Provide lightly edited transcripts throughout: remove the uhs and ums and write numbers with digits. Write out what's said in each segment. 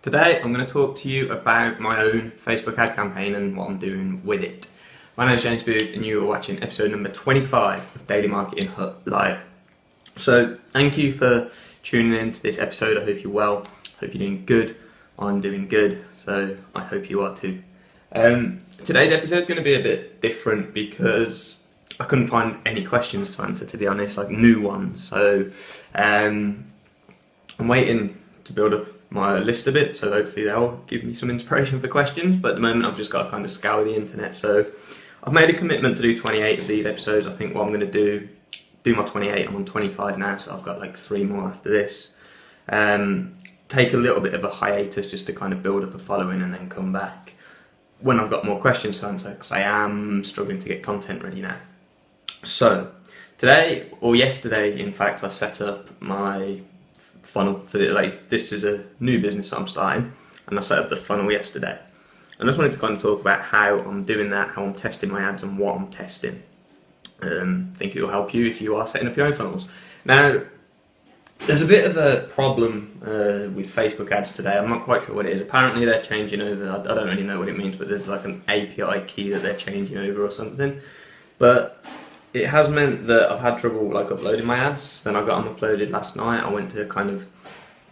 Today I'm going to talk to you about my own Facebook ad campaign and what I'm doing with it. My name is James Booth and you are watching episode number 25 of Daily Marketing Hut Live. So thank you for tuning in to this episode. I hope you're well, hope you're doing good. I'm doing good, so I hope you are too. Today's episode is going to be a bit different because I couldn't find any questions to answer, to be honest, like new ones. So I'm waiting to build up my list a bit, so hopefully they'll give me some inspiration for questions, but at the moment I've just got to kind of scour the internet. So I've made a commitment to do 28 of these episodes. I think what I'm going to do my 28, I'm on 25 now, so I've got like 3 more after this. Take a little bit of a hiatus just to kind of build up a following and then come back when I've got more questions to answer, because I am struggling to get content ready now. So today, or yesterday in fact, I set up my funnel for the, like, this is a new business I'm starting, and I set up the funnel yesterday. And I just wanted to kind of talk about how I'm doing that, how I'm testing my ads and what I'm testing. I think it will help you if you are setting up your own funnels. Now, there's a bit of a problem with Facebook ads today. I'm not quite sure what it is. Apparently they're changing over, I don't really know what it means, but there's like an API key that they're changing over or something. But it has meant that I've had trouble like uploading my ads. Then I got them uploaded last night. I went to kind of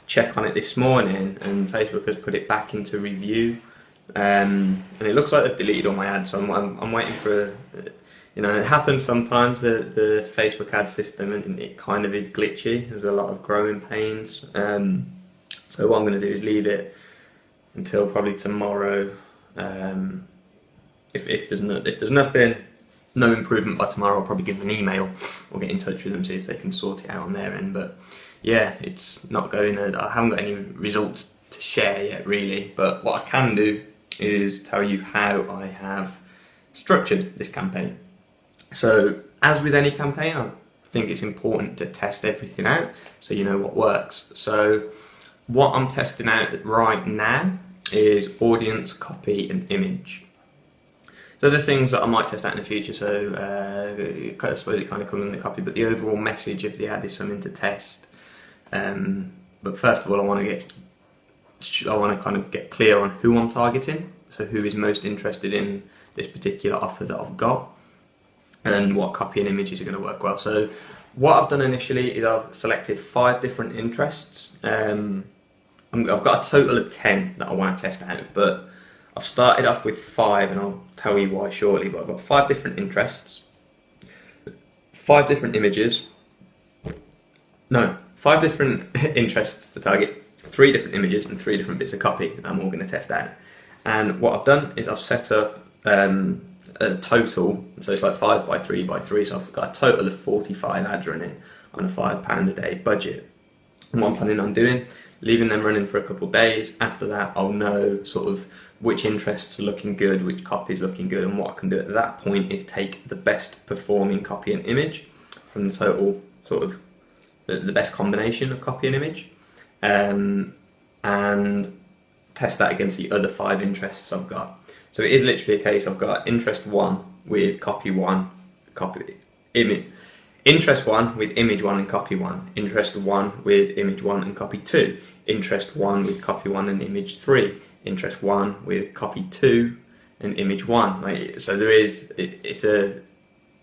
check on it this morning, and Facebook has put it back into review. And it looks like they've deleted all my ads. So I'm waiting for, it happens sometimes, the Facebook ad system, and it kind of is glitchy. There's a lot of growing pains. So what I'm going to do is leave it until probably tomorrow. If there's nothing, no improvement by tomorrow, I'll probably give them an email or get in touch with them, see if they can sort it out on their end. But yeah, it's not going. I haven't got any results to share yet, really. But what I can do is tell you how I have structured this campaign. So, as with any campaign, I think it's important to test everything out so you know what works. So, what I'm testing out right now is audience, copy, and image. So the things that I might test out in the future, so I suppose it kind of comes in the copy, but the overall message of the ad is something to test. But first of all, I want to kind of get clear on who I'm targeting, so who is most interested in this particular offer that I've got, and what copy and images are going to work well. So what I've done initially is I've selected 5 different interests. I've got a total of 10 that I want to test out, but I've started off with 5, and I'll tell you why shortly. But I've got 5 different interests, 5 different images. No, 5 different interests to target, 3 different images, and 3 different bits of copy that I'm all going to test out. And what I've done is I've set up a total, so it's like 5 by 3 by 3, so I've got a total of 45 ads running on a £5 a day budget. And what I'm planning on doing, leaving them running for a couple of days. After that, I'll know sort of which interests are looking good, which copy is looking good, and what I can do at that point is take the best performing copy and image from the total, sort of the best combination of copy and image, and test that against the other 5 interests I've got. So it is literally a case, I've got interest 1 with copy 1, interest 1 with image 1 and copy 1, interest 1 with image 1 and copy 2, interest 1 with copy 1 and image 3, interest 1 with copy 2 and image 1. So it's a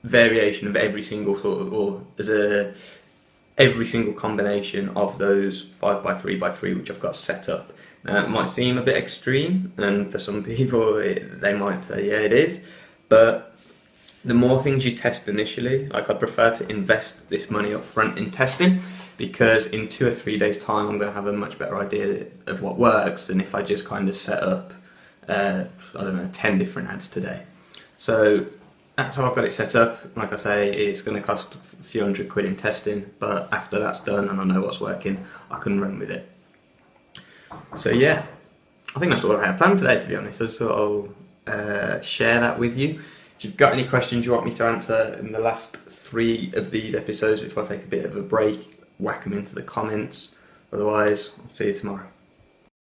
variation of every single sort of, or there's every single combination of those 5 by 3 by 3 which I've got set up. Now, it might seem a bit extreme, and for some people they might say, yeah, it is, but the more things you test initially, like, I'd prefer to invest this money up front in testing, because in 2 or 3 days time I'm going to have a much better idea of what works than if I just kind of set up 10 different ads today. So that's how I've got it set up. Like I say, it's going to cost a few £100 in testing, but after that's done and I know what's working, I can run with it. So yeah, I think that's all I had planned today, to be honest. So I'll share that with you. If you've got any questions you want me to answer in the last 3 of these episodes before I take a bit of a break, whack them into the comments. Otherwise, I'll see you tomorrow.